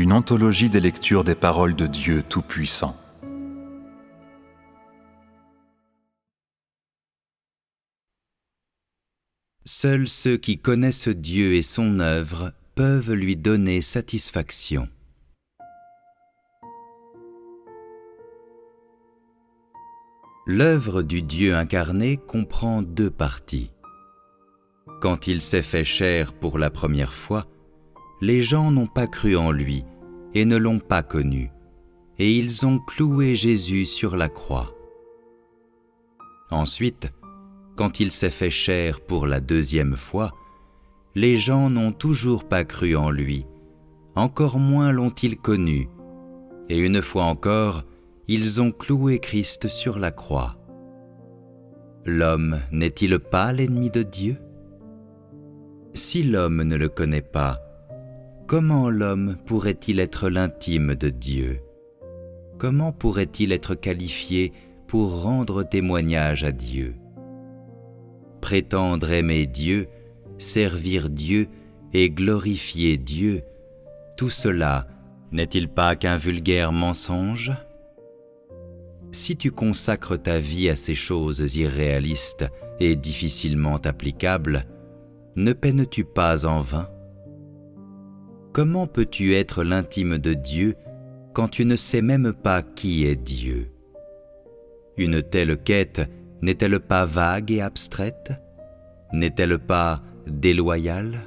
une anthologie des lectures des paroles de Dieu Tout-Puissant. Seuls ceux qui connaissent Dieu et son œuvre peuvent lui donner satisfaction. L'œuvre du Dieu incarné comprend deux parties. Quand il s'est fait chair pour la première fois, les gens n'ont pas cru en lui et ne l'ont pas connu, et ils ont cloué Jésus sur la croix. Ensuite, quand il s'est fait chair pour la deuxième fois, les gens n'ont toujours pas cru en lui, encore moins l'ont-ils connu, et une fois encore, ils ont cloué Christ sur la croix. L'homme n'est-il pas l'ennemi de Dieu ? Si l'homme ne le connaît pas, comment l'homme pourrait-il être l'intime de Dieu ? Comment pourrait-il être qualifié pour rendre témoignage à Dieu ? Prétendre aimer Dieu, servir Dieu et glorifier Dieu, tout cela n'est-il pas qu'un vulgaire mensonge ? Si tu consacres ta vie à ces choses irréalistes et difficilement applicables, ne peines-tu pas en vain ? Comment peux-tu être l'intime de Dieu quand tu ne sais même pas qui est Dieu ? Une telle quête n'est-elle pas vague et abstraite ? N'est-elle pas déloyale ?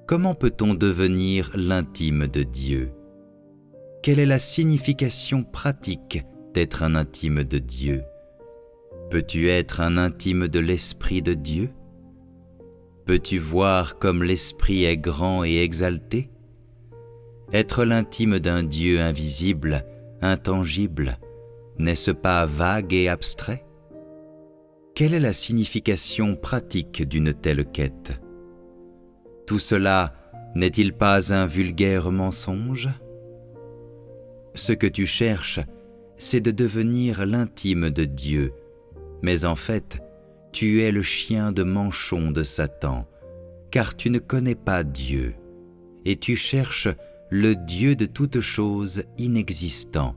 Comment peut-on devenir l'intime de Dieu ? Quelle est la signification pratique d'être un intime de Dieu ? Peux-tu être un intime de l'Esprit de Dieu ? Peux-tu voir comme l'Esprit est grand et exalté ? Être l'intime d'un Dieu invisible, intangible, n'est-ce pas vague et abstrait ? Quelle est la signification pratique d'une telle quête ? Tout cela n'est-il pas un vulgaire mensonge ? Ce que tu cherches, c'est de devenir l'intime de Dieu, mais en fait, tu es le chien de manchon de Satan, car tu ne connais pas Dieu, et tu cherches le Dieu de toutes choses inexistant,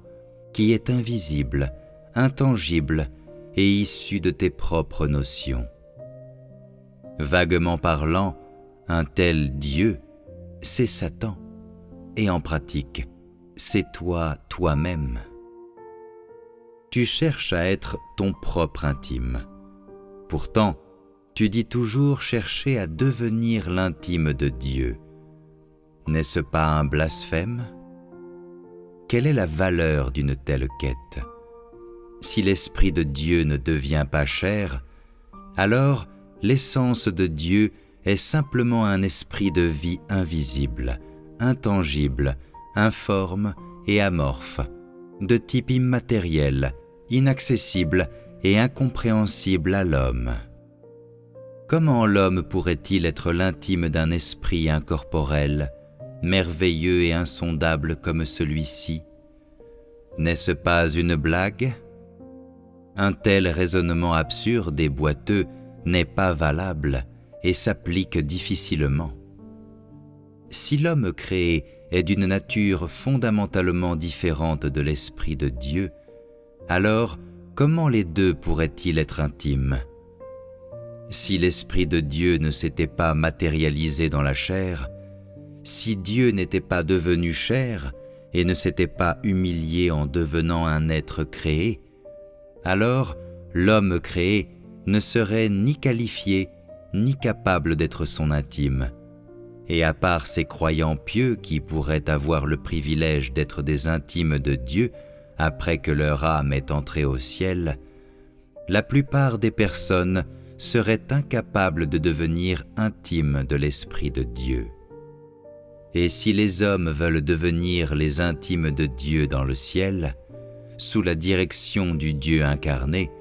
qui est invisible, intangible et issu de tes propres notions. Vaguement parlant, un tel Dieu, c'est Satan, et en pratique, c'est toi-même. Tu cherches à être ton propre intime. Pourtant, tu dis toujours chercher à devenir l'intime de Dieu. N'est-ce pas un blasphème ? Quelle est la valeur d'une telle quête ? Si l'Esprit de Dieu ne devient pas chair, alors l'essence de Dieu est simplement un esprit de vie invisible, intangible, informe et amorphe, de type immatériel, inaccessible et incompréhensible à l'homme. Comment l'homme pourrait-il être l'intime d'un esprit incorporel, merveilleux et insondable comme celui-ci ? N'est-ce pas une blague ? Un tel raisonnement absurde et boiteux n'est pas valable et s'applique difficilement. Si l'homme créé est d'une nature fondamentalement différente de l'Esprit de Dieu, alors comment les deux pourraient-ils être intimes ? Si l'Esprit de Dieu ne s'était pas matérialisé dans la chair, si Dieu n'était pas devenu chair et ne s'était pas humilié en devenant un être créé, alors l'homme créé ne serait ni qualifié ni capable d'être son intime. Et à part ces croyants pieux qui pourraient avoir le privilège d'être des intimes de Dieu après que leur âme est entrée au ciel, la plupart des personnes seraient incapables de devenir intimes de l'Esprit de Dieu. Et si les hommes veulent devenir les intimes de Dieu dans le ciel, sous la direction du Dieu incarné,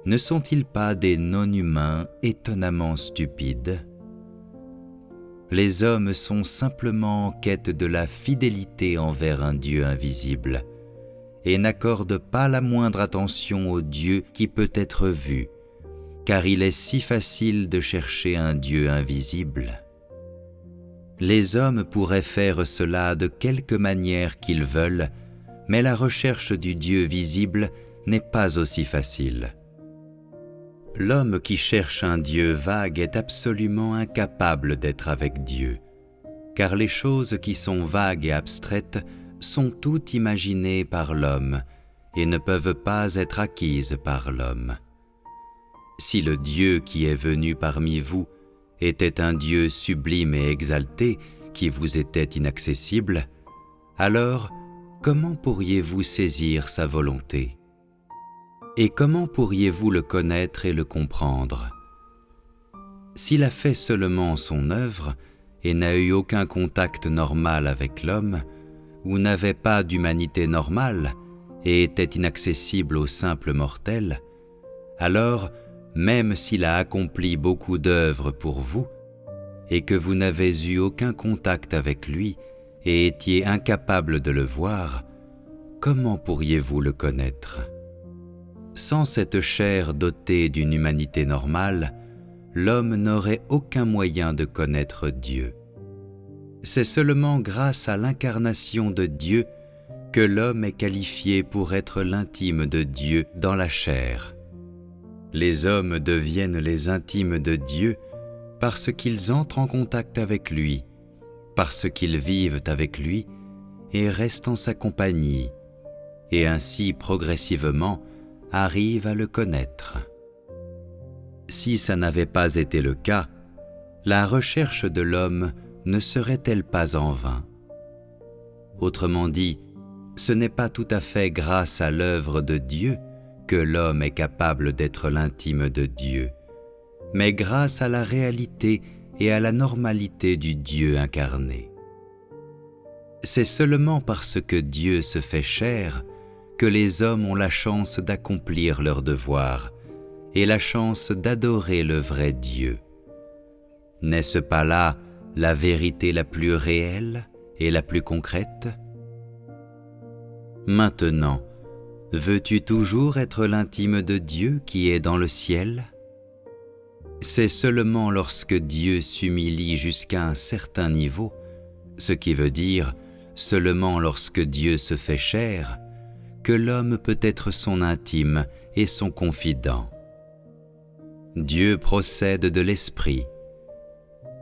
ne sont-ils pas des non-humains étonnamment stupides ? Les hommes sont simplement en quête de la fidélité envers un Dieu invisible et n'accordent pas la moindre attention au Dieu qui peut être vu, car il est si facile de chercher un Dieu invisible. Les hommes pourraient faire cela de quelque manière qu'ils veulent, mais la recherche du Dieu visible n'est pas aussi facile. L'homme qui cherche un Dieu vague est absolument incapable d'être avec Dieu, car les choses qui sont vagues et abstraites sont toutes imaginées par l'homme et ne peuvent pas être acquises par l'homme. Si le Dieu qui est venu parmi vous était un Dieu sublime et exalté qui vous était inaccessible, alors comment pourriez-vous saisir sa volonté? Et comment pourriez-vous le connaître et le comprendre? S'il a fait seulement son œuvre et n'a eu aucun contact normal avec l'homme, ou n'avait pas d'humanité normale et était inaccessible aux simples mortels, alors, même s'il a accompli beaucoup d'œuvres pour vous, et que vous n'avez eu aucun contact avec lui et étiez incapable de le voir, comment pourriez-vous le connaître? Sans cette chair dotée d'une humanité normale, l'homme n'aurait aucun moyen de connaître Dieu. C'est seulement grâce à l'incarnation de Dieu que l'homme est qualifié pour être l'intime de Dieu dans la chair. Les hommes deviennent les intimes de Dieu parce qu'ils entrent en contact avec lui, parce qu'ils vivent avec lui et restent en sa compagnie, et ainsi progressivement arrivent à le connaître. Si ça n'avait pas été le cas, la recherche de l'homme ne serait-elle pas en vain? Autrement dit, ce n'est pas tout à fait grâce à l'œuvre de Dieu que l'homme est capable d'être l'intime de Dieu, mais grâce à la réalité et à la normalité du Dieu incarné. C'est seulement parce que Dieu se fait chair que les hommes ont la chance d'accomplir leur devoir et la chance d'adorer le vrai Dieu. N'est-ce pas là la vérité la plus réelle et la plus concrète? Maintenant, veux-tu toujours être l'intime de Dieu qui est dans le ciel? C'est seulement lorsque Dieu s'humilie jusqu'à un certain niveau, ce qui veut dire seulement lorsque Dieu se fait chair, que l'homme peut être son intime et son confident. Dieu procède de l'esprit.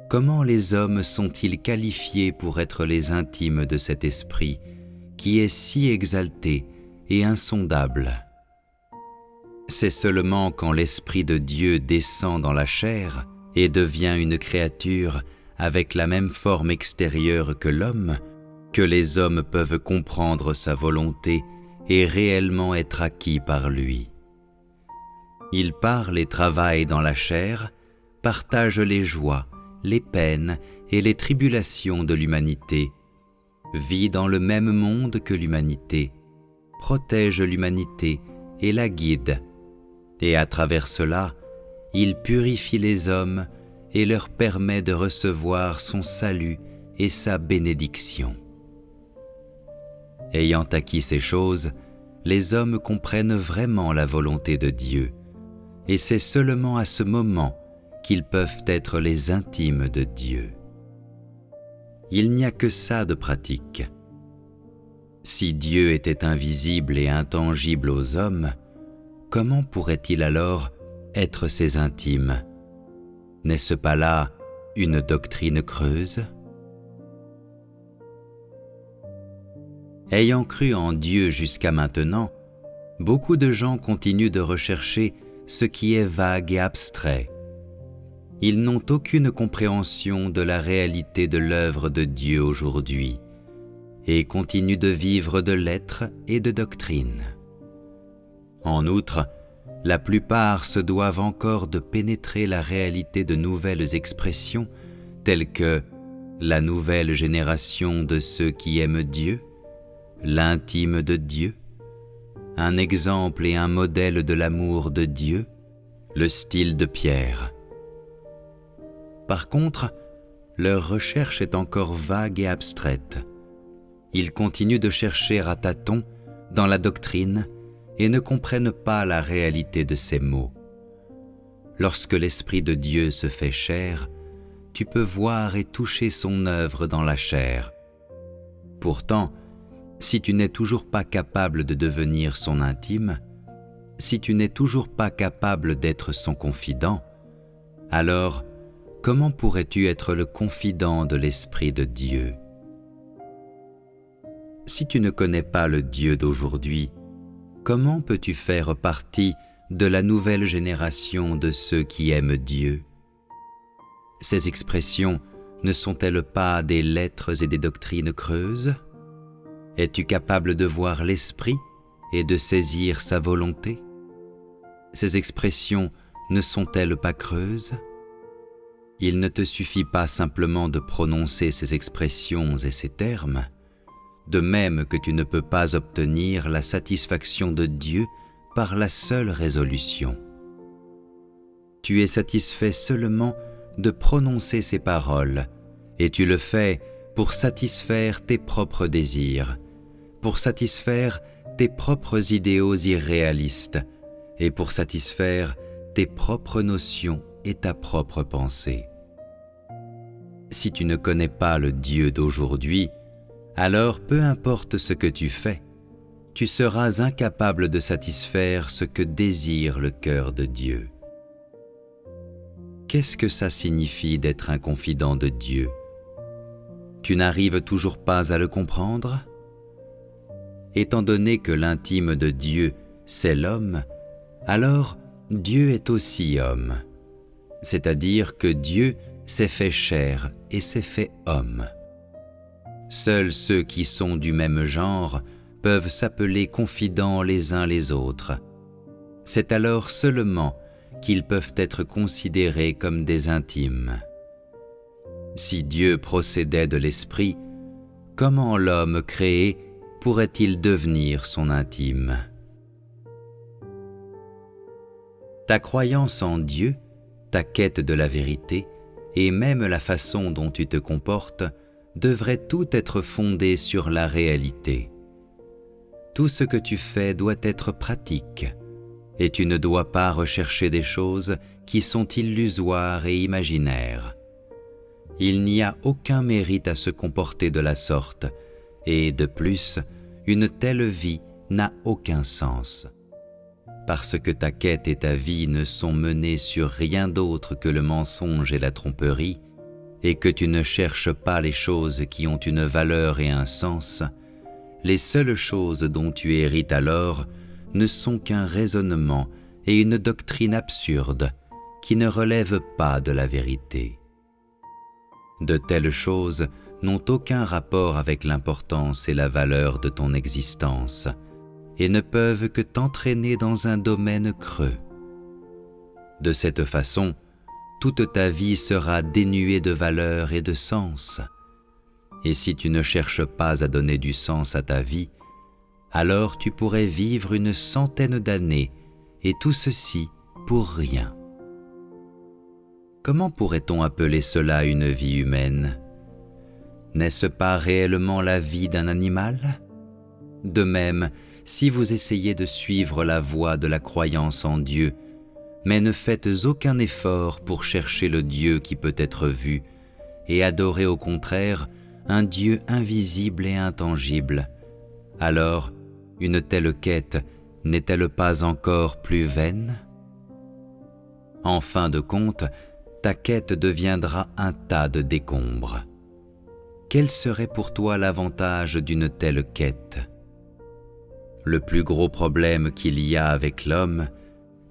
Comment les hommes sont-ils qualifiés pour être les intimes de cet esprit qui est si exalté et insondable? C'est seulement quand l'Esprit de Dieu descend dans la chair et devient une créature avec la même forme extérieure que l'homme, que les hommes peuvent comprendre sa volonté et réellement être acquis par lui. Il parle et travaille dans la chair, partage les joies, les peines et les tribulations de l'humanité, vit dans le même monde que l'humanité, protège l'humanité et la guide, et à travers cela, il purifie les hommes et leur permet de recevoir son salut et sa bénédiction. Ayant acquis ces choses, les hommes comprennent vraiment la volonté de Dieu, et c'est seulement à ce moment qu'ils peuvent être les intimes de Dieu. Il n'y a que ça de pratique. Si Dieu était invisible et intangible aux hommes, comment pourrait-il alors être ses intimes? N'est-ce pas là une doctrine creuse? Ayant cru en Dieu jusqu'à maintenant, beaucoup de gens continuent de rechercher ce qui est vague et abstrait. Ils n'ont aucune compréhension de la réalité de l'œuvre de Dieu aujourd'hui et continuent de vivre de lettres et de doctrines. En outre, la plupart se doivent encore de pénétrer la réalité de nouvelles expressions telles que la nouvelle génération de ceux qui aiment Dieu, l'intime de Dieu, un exemple et un modèle de l'amour de Dieu, le style de Pierre. Par contre, leur recherche est encore vague et abstraite. Ils continuent de chercher à tâtons dans la doctrine et ne comprennent pas la réalité de ces mots. Lorsque l'Esprit de Dieu se fait chair, tu peux voir et toucher son œuvre dans la chair. Pourtant, si tu n'es toujours pas capable de devenir son intime, si tu n'es toujours pas capable d'être son confident, alors comment pourrais-tu être le confident de l'Esprit de Dieu? Si tu ne connais pas le Dieu d'aujourd'hui, comment peux-tu faire partie de la nouvelle génération de ceux qui aiment Dieu? Ces expressions ne sont-elles pas des lettres et des doctrines creuses? Es-tu capable de voir l'Esprit et de saisir sa volonté? Ces expressions ne sont-elles pas creuses? Il ne te suffit pas simplement de prononcer ces expressions et ces termes, de même que tu ne peux pas obtenir la satisfaction de Dieu par la seule résolution. Tu es satisfait seulement de prononcer ces paroles, et tu le fais pour satisfaire tes propres désirs, pour satisfaire tes propres idéaux irréalistes, et pour satisfaire tes propres notions et ta propre pensée. Si tu ne connais pas le Dieu d'aujourd'hui, alors peu importe ce que tu fais, tu seras incapable de satisfaire ce que désire le cœur de Dieu. Qu'est-ce que ça signifie d'être un confident de Dieu? Tu n'arrives toujours pas à le comprendre? Étant donné que l'intime de Dieu, c'est l'homme, alors Dieu est aussi homme, c'est-à-dire que Dieu s'est fait chair et s'est fait homme. Seuls ceux qui sont du même genre peuvent s'appeler confidents les uns les autres. C'est alors seulement qu'ils peuvent être considérés comme des intimes. Si Dieu procédait de l'Esprit, comment l'homme créé pourrait-il devenir son intime? Ta croyance en Dieu, ta quête de la vérité, et même la façon dont tu te comportes, devrait tout être fondé sur la réalité. Tout ce que tu fais doit être pratique, et tu ne dois pas rechercher des choses qui sont illusoires et imaginaires. Il n'y a aucun mérite à se comporter de la sorte, et de plus, une telle vie n'a aucun sens. Parce que ta quête et ta vie ne sont menées sur rien d'autre que le mensonge et la tromperie, et que tu ne cherches pas les choses qui ont une valeur et un sens, les seules choses dont tu hérites alors ne sont qu'un raisonnement et une doctrine absurde qui ne relèvent pas de la vérité. De telles choses n'ont aucun rapport avec l'importance et la valeur de ton existence et ne peuvent que t'entraîner dans un domaine creux. De cette façon, toute ta vie sera dénuée de valeur et de sens. Et si tu ne cherches pas à donner du sens à ta vie, alors tu pourrais vivre une centaine d'années, et tout ceci pour rien. Comment pourrait-on appeler cela une vie humaine? N'est-ce pas réellement la vie d'un animal? De même, si vous essayez de suivre la voie de la croyance en Dieu, mais ne faites aucun effort pour chercher le Dieu qui peut être vu, et adorer au contraire un Dieu invisible et intangible, alors une telle quête n'est-elle pas encore plus vaine? En fin de compte, ta quête deviendra un tas de décombres. Quel serait pour toi l'avantage d'une telle quête? Le plus gros problème qu'il y a avec l'homme,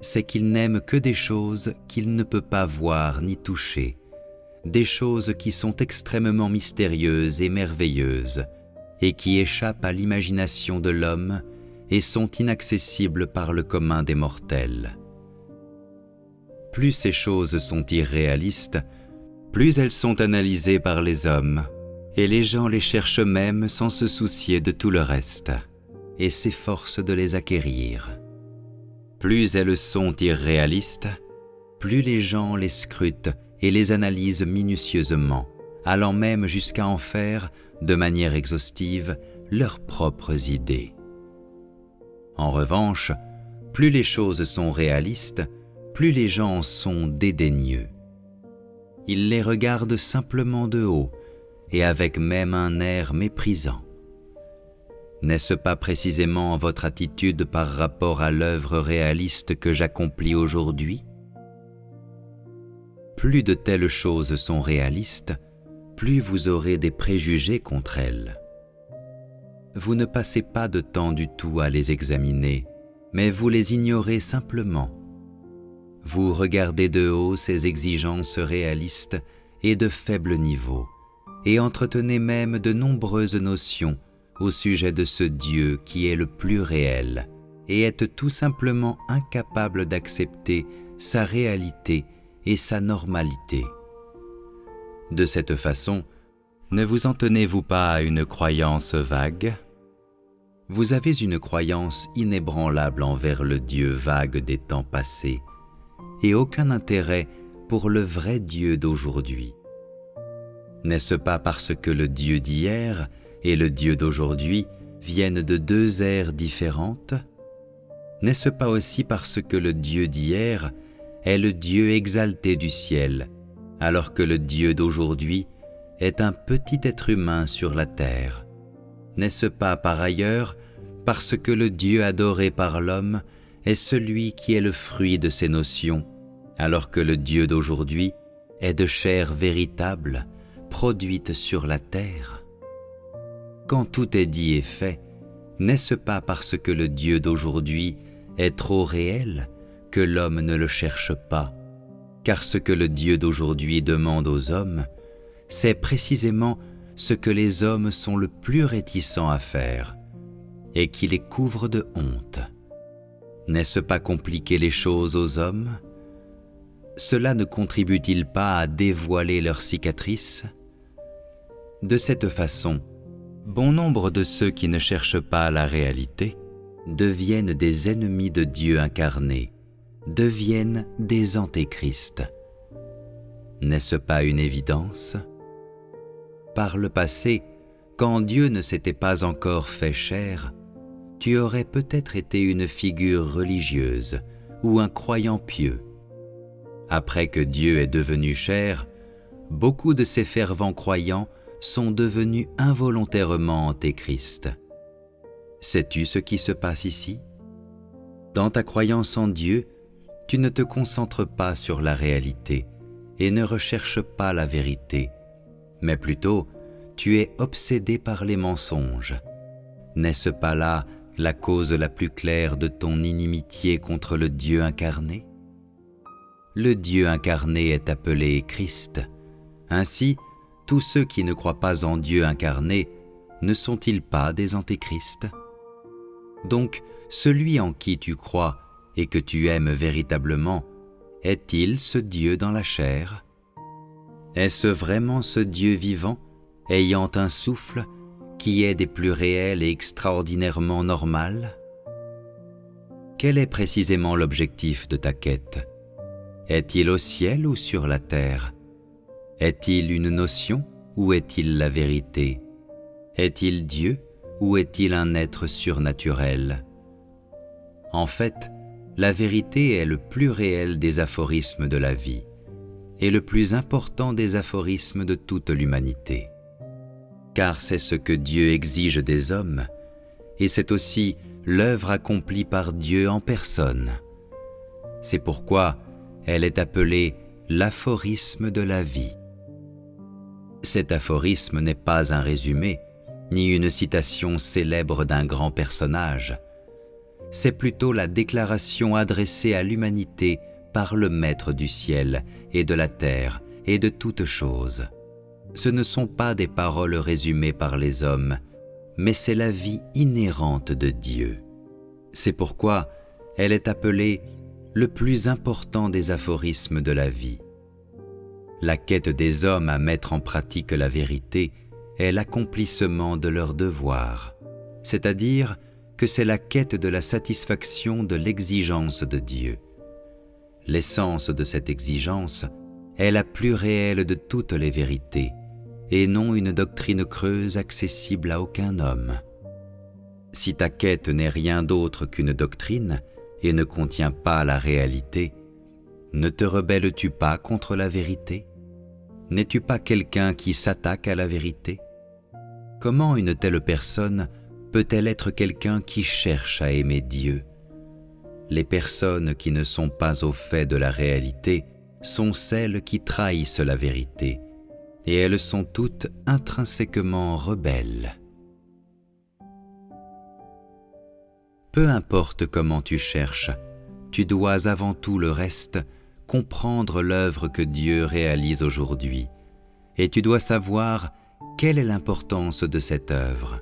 c'est qu'il n'aime que des choses qu'il ne peut pas voir ni toucher, des choses qui sont extrêmement mystérieuses et merveilleuses, et qui échappent à l'imagination de l'homme et sont inaccessibles par le commun des mortels. Plus ces choses sont irréalistes, plus elles sont analysées par les hommes, et les gens les cherchent même sans se soucier de tout le reste, et s'efforcent de les acquérir. Plus elles sont irréalistes, plus les gens les scrutent et les analysent minutieusement, allant même jusqu'à en faire, de manière exhaustive, leurs propres idées. En revanche, plus les choses sont réalistes, plus les gens en sont dédaigneux. il les regarde simplement de haut et avec même un air méprisant. N'est-ce pas précisément votre attitude par rapport à l'œuvre réaliste que j'accomplis aujourd'hui ? Plus de telles choses sont réalistes, plus vous aurez des préjugés contre elles. Vous ne passez pas de temps du tout à les examiner, mais vous les ignorez simplement. Vous regardez de haut ces exigences réalistes et de faible niveau, et entretenez même de nombreuses notions au sujet de ce Dieu qui est le plus réel, et êtes tout simplement incapable d'accepter sa réalité et sa normalité. De cette façon, ne vous en tenez-vous pas à une croyance vague ? Vous avez une croyance inébranlable envers le Dieu vague des temps passés et aucun intérêt pour le vrai Dieu d'aujourd'hui. N'est-ce pas parce que le Dieu d'hier et le Dieu d'aujourd'hui viennent de deux ères différentes ? N'est-ce pas aussi parce que le Dieu d'hier est le Dieu exalté du ciel, alors que le Dieu d'aujourd'hui est un petit être humain sur la terre? N'est-ce pas par ailleurs parce que le Dieu adoré par l'homme est celui qui est le fruit de ses notions, alors que le Dieu d'aujourd'hui est de chair véritable, produite sur la terre? Quand tout est dit et fait, n'est-ce pas parce que le Dieu d'aujourd'hui est trop réel que l'homme ne le cherche pas? Car ce que le Dieu d'aujourd'hui demande aux hommes, c'est précisément ce que les hommes sont le plus réticents à faire, et qui les couvre de honte. N'est-ce pas compliquer les choses aux hommes? Cela ne contribue-t-il pas à dévoiler leurs cicatrices? De cette façon, bon nombre de ceux qui ne cherchent pas la réalité deviennent des ennemis de Dieu incarné, deviennent des antéchrists. N'est-ce pas une évidence? Par le passé, quand Dieu ne s'était pas encore fait chair, tu aurais peut-être été une figure religieuse ou un croyant pieux. Après que Dieu est devenu chair, beaucoup de ces fervents croyants sont devenus involontairement antéchrists. Sais-tu ce qui se passe ici? Dans ta croyance en Dieu, tu ne te concentres pas sur la réalité et ne recherches pas la vérité, mais plutôt tu es obsédé par les mensonges. N'est-ce pas là la cause la plus claire de ton inimitié contre le Dieu incarné? Le Dieu incarné est appelé Christ. Ainsi, tous ceux qui ne croient pas en Dieu incarné ne sont-ils pas des antéchrists? Donc, celui en qui tu crois et que tu aimes véritablement, est-il ce Dieu dans la chair? Est-ce vraiment ce Dieu vivant, ayant un souffle, qui est des plus réels et extraordinairement normal? Quel est précisément l'objectif de ta quête? Est-il au ciel ou sur la terre? Est-il une notion ou est-il la vérité? Est-il Dieu ou est-il un être surnaturel? En fait, la vérité est le plus réel des aphorismes de la vie et le plus important des aphorismes de toute l'humanité. Car c'est ce que Dieu exige des hommes et c'est aussi l'œuvre accomplie par Dieu en personne. C'est pourquoi elle est appelée l'aphorisme de la vie. Cet aphorisme n'est pas un résumé, ni une citation célèbre d'un grand personnage. C'est plutôt la déclaration adressée à l'humanité par le Maître du ciel et de la terre et de toutes choses. Ce ne sont pas des paroles résumées par les hommes, mais c'est la vie inhérente de Dieu. C'est pourquoi elle est appelée le plus important des aphorismes de la vie. La quête des hommes à mettre en pratique la vérité est l'accomplissement de leur devoir, c'est-à-dire que c'est la quête de la satisfaction de l'exigence de Dieu. L'essence de cette exigence est la plus réelle de toutes les vérités, et non une doctrine creuse accessible à aucun homme. Si ta quête n'est rien d'autre qu'une doctrine et ne contient pas la réalité, ne te rebelles-tu pas contre la vérité? N'es-tu pas quelqu'un qui s'attaque à la vérité? Comment une telle personne peut-elle être quelqu'un qui cherche à aimer Dieu? Les personnes qui ne sont pas au fait de la réalité sont celles qui trahissent la vérité, et elles sont toutes intrinsèquement rebelles. Peu importe comment tu cherches, tu dois avant tout le reste comprendre l'œuvre que Dieu réalise aujourd'hui, et tu dois savoir quelle est l'importance de cette œuvre.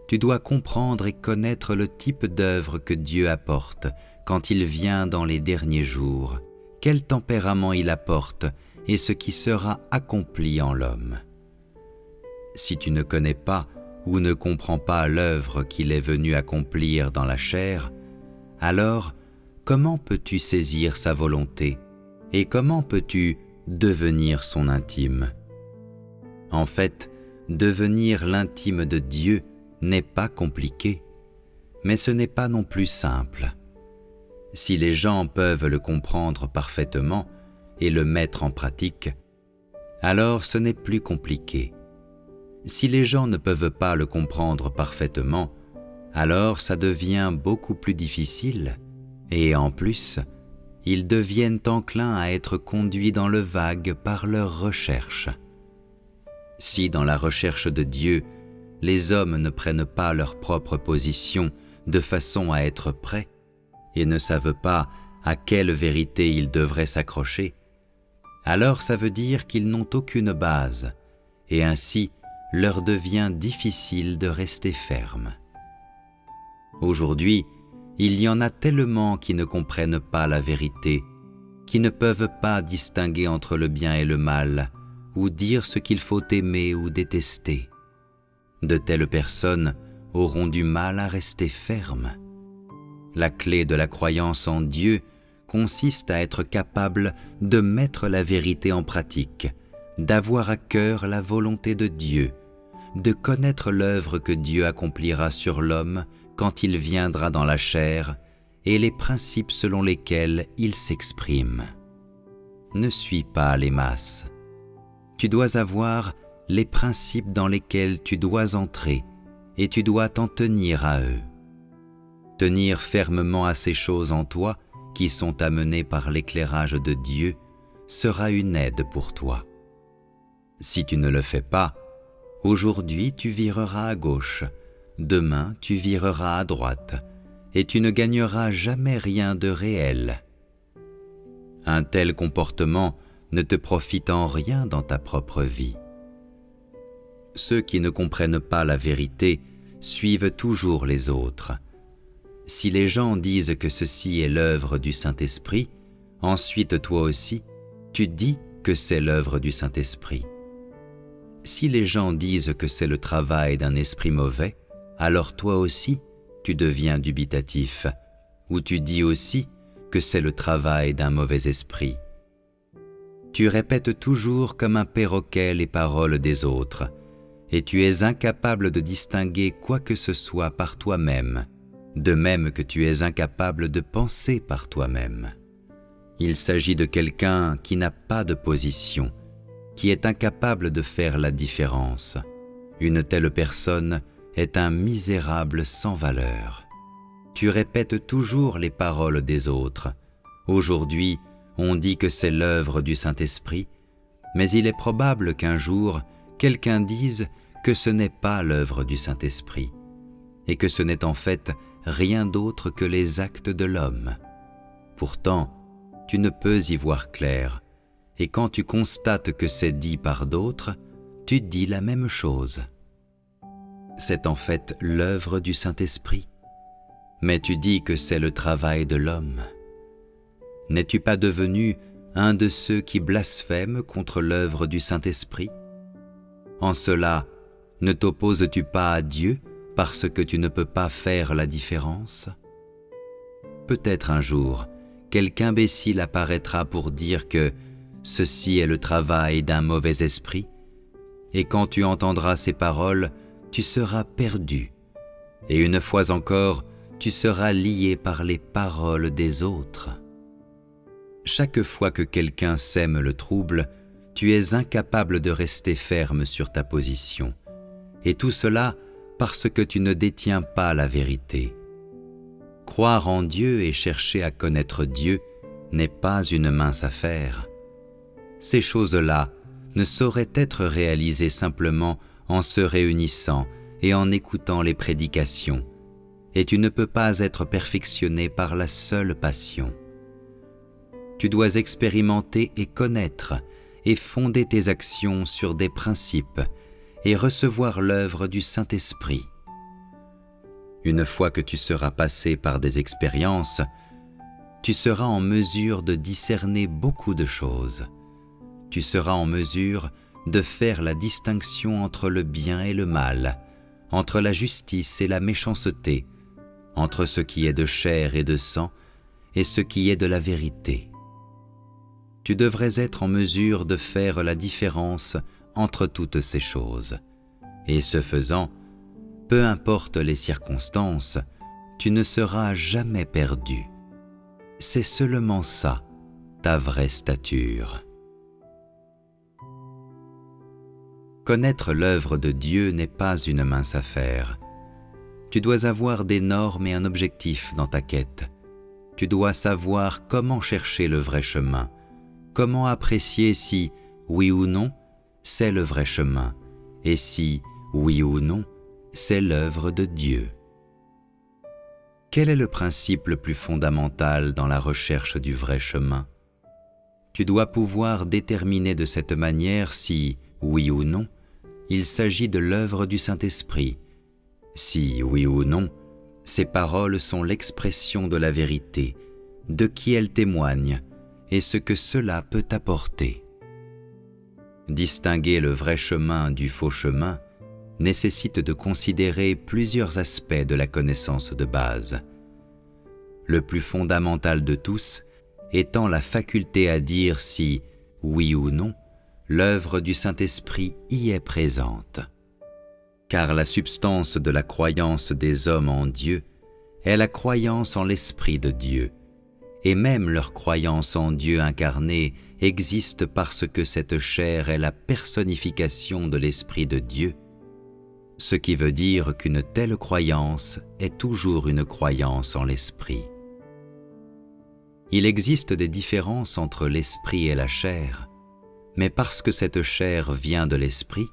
Tu dois comprendre et connaître le type d'œuvre que Dieu apporte quand il vient dans les derniers jours, quel tempérament il apporte et ce qui sera accompli en l'homme. Si tu ne connais pas ou ne comprends pas l'œuvre qu'il est venu accomplir dans la chair, alors comment peux-tu saisir sa volonté et comment peux-tu devenir son intime? En fait, devenir l'intime de Dieu n'est pas compliqué, mais ce n'est pas non plus simple. Si les gens peuvent le comprendre parfaitement et le mettre en pratique, alors ce n'est plus compliqué. Si les gens ne peuvent pas le comprendre parfaitement, alors ça devient beaucoup plus difficile et en plus, ils deviennent enclins à être conduits dans le vague par leur recherche. Si dans la recherche de Dieu, les hommes ne prennent pas leur propre position de façon à être prêts et ne savent pas à quelle vérité ils devraient s'accrocher, alors ça veut dire qu'ils n'ont aucune base et ainsi leur devient difficile de rester fermes. Aujourd'hui, il y en a tellement qui ne comprennent pas la vérité, qui ne peuvent pas distinguer entre le bien et le mal, ou dire ce qu'il faut aimer ou détester. De telles personnes auront du mal à rester fermes. La clé de la croyance en Dieu consiste à être capable de mettre la vérité en pratique, d'avoir à cœur la volonté de Dieu, de connaître l'œuvre que Dieu accomplira sur l'homme quand il viendra dans la chair et les principes selon lesquels il s'exprime. Ne suis pas les masses. Tu dois avoir les principes dans lesquels tu dois entrer et tu dois t'en tenir à eux. Tenir fermement à ces choses en toi qui sont amenées par l'éclairage de Dieu sera une aide pour toi. Si tu ne le fais pas, aujourd'hui tu vireras à gauche, demain tu vireras à droite, et tu ne gagneras jamais rien de réel. Un tel comportement ne te profite en rien dans ta propre vie. Ceux qui ne comprennent pas la vérité suivent toujours les autres. Si les gens disent que ceci est l'œuvre du Saint-Esprit, ensuite toi aussi, tu dis que c'est l'œuvre du Saint-Esprit. Si les gens disent que c'est le travail d'un esprit mauvais, alors toi aussi, tu deviens dubitatif, ou tu dis aussi que c'est le travail d'un mauvais esprit. Tu répètes toujours comme un perroquet les paroles des autres, et tu es incapable de distinguer quoi que ce soit par toi-même, de même que tu es incapable de penser par toi-même. Il s'agit de quelqu'un qui n'a pas de position, qui est incapable de faire la différence. Une telle personne est un misérable sans valeur. Tu répètes toujours les paroles des autres. Aujourd'hui, on dit que c'est l'œuvre du Saint-Esprit, mais il est probable qu'un jour, quelqu'un dise que ce n'est pas l'œuvre du Saint-Esprit, et que ce n'est en fait rien d'autre que les actes de l'homme. Pourtant, tu ne peux y voir clair, et quand tu constates que c'est dit par d'autres, tu dis la même chose. C'est en fait l'œuvre du Saint-Esprit, mais tu dis que c'est le travail de l'homme. N'es-tu pas devenu un de ceux qui blasphèment contre l'œuvre du Saint-Esprit? En cela, ne t'opposes-tu pas à Dieu parce que tu ne peux pas faire la différence? Peut-être un jour, quelque imbécile apparaîtra pour dire que ceci est le travail d'un mauvais esprit, et quand tu entendras ces paroles, tu seras perdu, et une fois encore, tu seras lié par les paroles des autres. Chaque fois que quelqu'un sème le trouble, tu es incapable de rester ferme sur ta position, et tout cela parce que tu ne détiens pas la vérité. Croire en Dieu et chercher à connaître Dieu n'est pas une mince affaire. Ces choses-là ne sauraient être réalisées simplement en se réunissant et en écoutant les prédications, et tu ne peux pas être perfectionné par la seule passion. Tu dois expérimenter et connaître et fonder tes actions sur des principes et recevoir l'œuvre du Saint-Esprit. Une fois que tu seras passé par des expériences, tu seras en mesure de discerner beaucoup de choses. Tu seras en mesure de faire la distinction entre le bien et le mal, entre la justice et la méchanceté, entre ce qui est de chair et de sang et ce qui est de la vérité. Tu devrais être en mesure de faire la différence entre toutes ces choses. Et ce faisant, peu importe les circonstances, tu ne seras jamais perdu. C'est seulement ça, ta vraie stature. Connaître l'œuvre de Dieu n'est pas une mince affaire. Tu dois avoir des normes et un objectif dans ta quête. Tu dois savoir comment chercher le vrai chemin, comment apprécier si, oui ou non, c'est le vrai chemin, et si, oui ou non, c'est l'œuvre de Dieu. Quel est le principe le plus fondamental dans la recherche du vrai chemin? Tu dois pouvoir déterminer de cette manière si, oui ou non, il s'agit de l'œuvre du Saint-Esprit, si, oui ou non, ces paroles sont l'expression de la vérité, de qui elles témoignent et ce que cela peut apporter. Distinguer le vrai chemin du faux chemin nécessite de considérer plusieurs aspects de la connaissance de base. Le plus fondamental de tous étant la faculté à dire si, oui ou non, l'œuvre du Saint-Esprit y est présente. Car la substance de la croyance des hommes en Dieu est la croyance en l'Esprit de Dieu, et même leur croyance en Dieu incarné existe parce que cette chair est la personnification de l'Esprit de Dieu, ce qui veut dire qu'une telle croyance est toujours une croyance en l'Esprit. Il existe des différences entre l'Esprit et la chair, mais parce que cette chair vient de l'Esprit,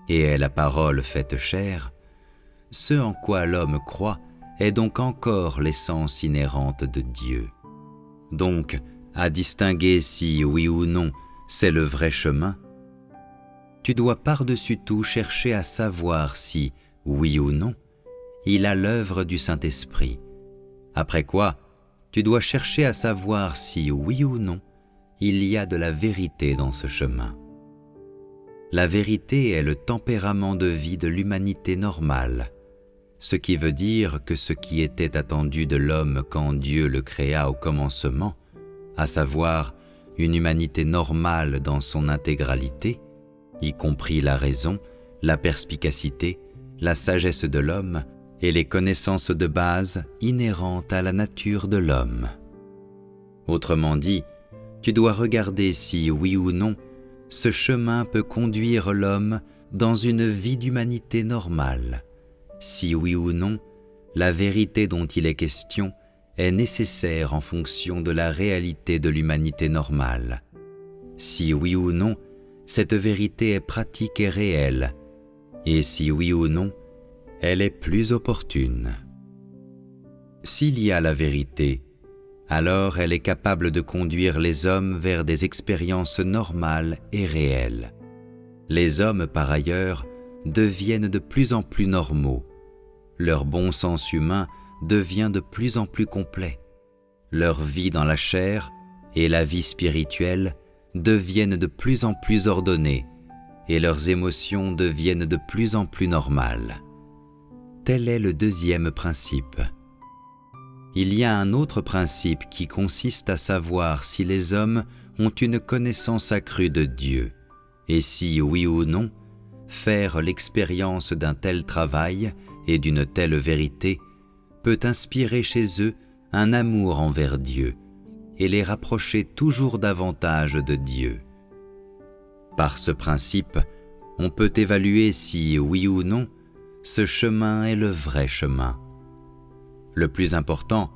et est la parole faite chair, ce en quoi l'homme croit est donc encore l'essence inhérente de Dieu. Donc, à distinguer si, oui ou non, c'est le vrai chemin, tu dois par-dessus tout chercher à savoir si, oui ou non, il a l'œuvre du Saint-Esprit. Après quoi, tu dois chercher à savoir si, oui ou non, il y a de la vérité dans ce chemin. La vérité est le tempérament de vie de l'humanité normale, ce qui veut dire que ce qui était attendu de l'homme quand Dieu le créa au commencement, à savoir une humanité normale dans son intégralité, y compris la raison, la perspicacité, la sagesse de l'homme et les connaissances de base inhérentes à la nature de l'homme. Autrement dit, tu dois regarder si, oui ou non, ce chemin peut conduire l'homme dans une vie d'humanité normale, si oui ou non, la vérité dont il est question est nécessaire en fonction de la réalité de l'humanité normale, si oui ou non, cette vérité est pratique et réelle, et si oui ou non, elle est plus opportune. S'il y a la vérité, alors elle est capable de conduire les hommes vers des expériences normales et réelles. Les hommes, par ailleurs, deviennent de plus en plus normaux. Leur bon sens humain devient de plus en plus complet. Leur vie dans la chair et la vie spirituelle deviennent de plus en plus ordonnées et leurs émotions deviennent de plus en plus normales. Tel est le deuxième principe. Il y a un autre principe qui consiste à savoir si les hommes ont une connaissance accrue de Dieu, et si, oui ou non, faire l'expérience d'un tel travail et d'une telle vérité peut inspirer chez eux un amour envers Dieu et les rapprocher toujours davantage de Dieu. Par ce principe, on peut évaluer si, oui ou non, ce chemin est le vrai chemin. Le plus important,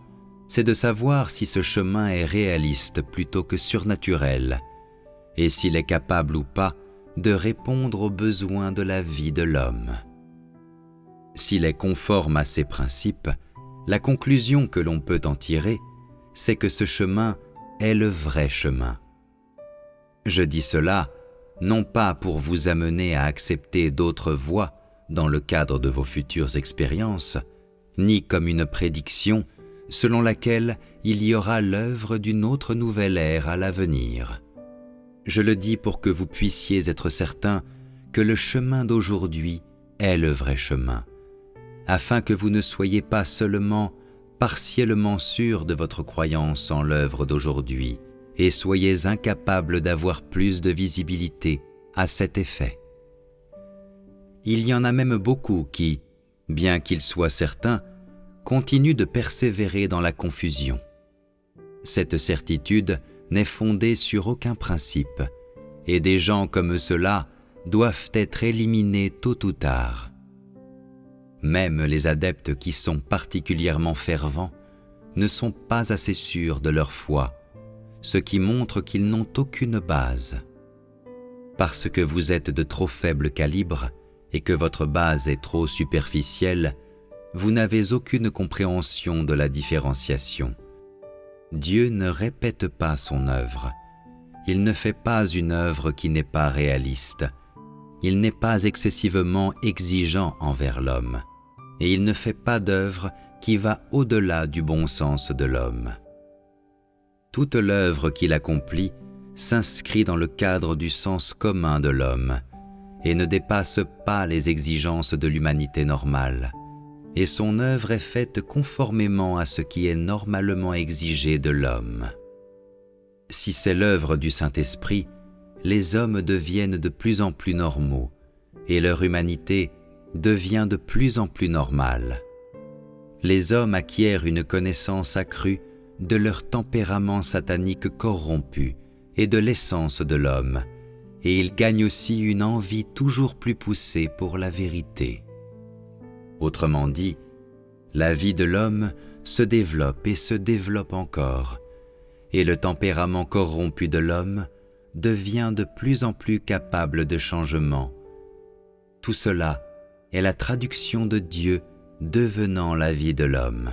c'est de savoir si ce chemin est réaliste plutôt que surnaturel, et s'il est capable ou pas de répondre aux besoins de la vie de l'homme. S'il est conforme à ces principes, la conclusion que l'on peut en tirer, c'est que ce chemin est le vrai chemin. Je dis cela non pas pour vous amener à accepter d'autres voies dans le cadre de vos futures expériences, ni comme une prédiction selon laquelle il y aura l'œuvre d'une autre nouvelle ère à l'avenir. Je le dis pour que vous puissiez être certain que le chemin d'aujourd'hui est le vrai chemin, afin que vous ne soyez pas seulement partiellement sûr de votre croyance en l'œuvre d'aujourd'hui et soyez incapable d'avoir plus de visibilité à cet effet. Il y en a même beaucoup qui, bien qu'ils soient certains, continuent de persévérer dans la confusion. Cette certitude n'est fondée sur aucun principe, et des gens comme ceux-là doivent être éliminés tôt ou tard. Même les adeptes qui sont particulièrement fervents ne sont pas assez sûrs de leur foi, ce qui montre qu'ils n'ont aucune base. Parce que vous êtes de trop faible calibre et que votre base est trop superficielle, vous n'avez aucune compréhension de la différenciation. Dieu ne répète pas son œuvre. Il ne fait pas une œuvre qui n'est pas réaliste. Il n'est pas excessivement exigeant envers l'homme. Et il ne fait pas d'œuvre qui va au-delà du bon sens de l'homme. Toute l'œuvre qu'il accomplit s'inscrit dans le cadre du sens commun de l'homme et ne dépasse pas les exigences de l'humanité normale. Et son œuvre est faite conformément à ce qui est normalement exigé de l'homme. Si c'est l'œuvre du Saint-Esprit, les hommes deviennent de plus en plus normaux et leur humanité devient de plus en plus normale. Les hommes acquièrent une connaissance accrue de leur tempérament satanique corrompu et de l'essence de l'homme, et ils gagnent aussi une envie toujours plus poussée pour la vérité. Autrement dit, la vie de l'homme se développe et se développe encore, et le tempérament corrompu de l'homme devient de plus en plus capable de changement. Tout cela est la traduction de Dieu devenant la vie de l'homme.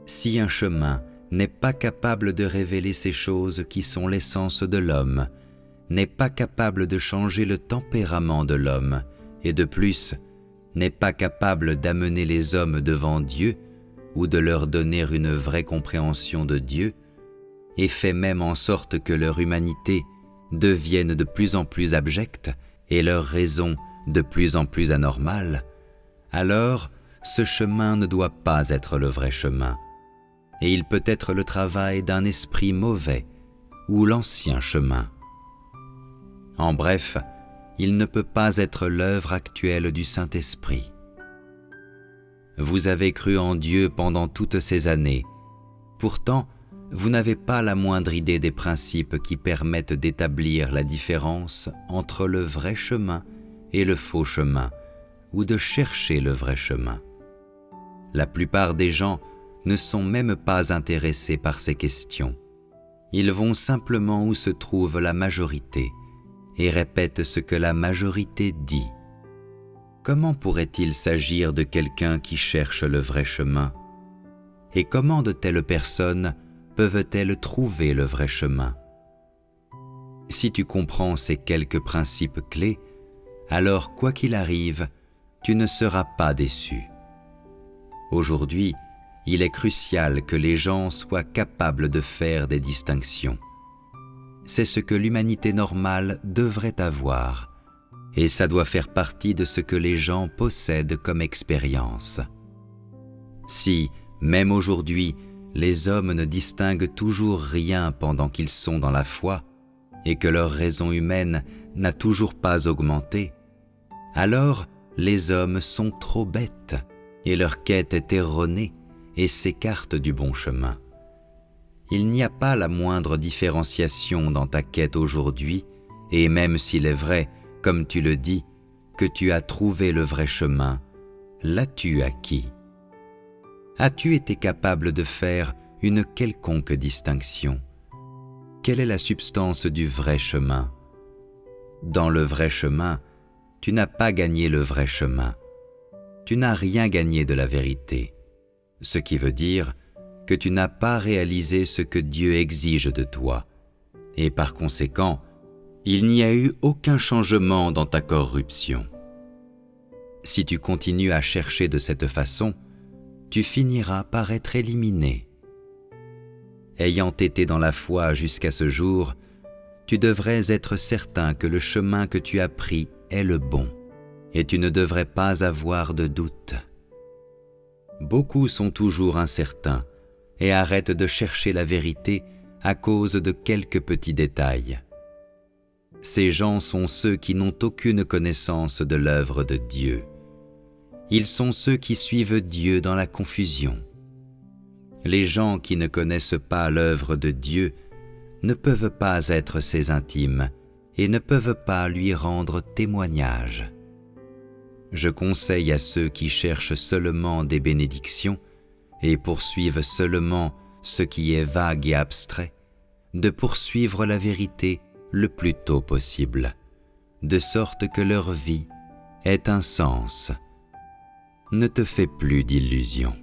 Si un chemin n'est pas capable de révéler ces choses qui sont l'essence de l'homme, n'est pas capable de changer le tempérament de l'homme, et de plus, n'est pas capable d'amener les hommes devant Dieu ou de leur donner une vraie compréhension de Dieu, et fait même en sorte que leur humanité devienne de plus en plus abjecte et leur raison de plus en plus anormale, alors ce chemin ne doit pas être le vrai chemin, et il peut être le travail d'un esprit mauvais ou l'ancien chemin. En bref, il ne peut pas être l'œuvre actuelle du Saint-Esprit. Vous avez cru en Dieu pendant toutes ces années, pourtant vous n'avez pas la moindre idée des principes qui permettent d'établir la différence entre le vrai chemin et le faux chemin, ou de chercher le vrai chemin. La plupart des gens ne sont même pas intéressés par ces questions. Ils vont simplement où se trouve la majorité et répètent ce que la majorité dit. Comment pourrait-il s'agir de quelqu'un qui cherche le vrai chemin? Et comment de telles personnes peuvent-elles trouver le vrai chemin? Si tu comprends ces quelques principes clés, alors quoi qu'il arrive, tu ne seras pas déçu. Aujourd'hui, il est crucial que les gens soient capables de faire des distinctions. C'est ce que l'humanité normale devrait avoir, et ça doit faire partie de ce que les gens possèdent comme expérience. Si, même aujourd'hui, les hommes ne distinguent toujours rien pendant qu'ils sont dans la foi, et que leur raison humaine n'a toujours pas augmenté, alors les hommes sont trop bêtes, et leur quête est erronée et s'écartent du bon chemin. Il n'y a pas la moindre différenciation dans ta quête aujourd'hui Et même s'il est vrai, comme tu le dis, que tu as trouvé le vrai chemin, l'as-tu acquis? As-tu été capable de faire une quelconque distinction? Quelle est la substance du vrai chemin? Dans le vrai chemin, tu n'as pas gagné le vrai chemin. Tu n'as rien gagné de la vérité, ce qui veut dire que tu n'as pas réalisé ce que Dieu exige de toi, et par conséquent, il n'y a eu aucun changement dans ta corruption. Si tu continues à chercher de cette façon, tu finiras par être éliminé. Ayant été dans la foi jusqu'à ce jour, tu devrais être certain que le chemin que tu as pris est le bon, et tu ne devrais pas avoir de doute. Beaucoup sont toujours incertains et arrêtent de chercher la vérité à cause de quelques petits détails. Ces gens sont ceux qui n'ont aucune connaissance de l'œuvre de Dieu. Ils sont ceux qui suivent Dieu dans la confusion. Les gens qui ne connaissent pas l'œuvre de Dieu ne peuvent pas être ses intimes et ne peuvent pas lui rendre témoignage. Je conseille à ceux qui cherchent seulement des bénédictions et poursuivent seulement ce qui est vague et abstrait, de poursuivre la vérité le plus tôt possible, de sorte que leur vie ait un sens. Ne te fais plus d'illusions.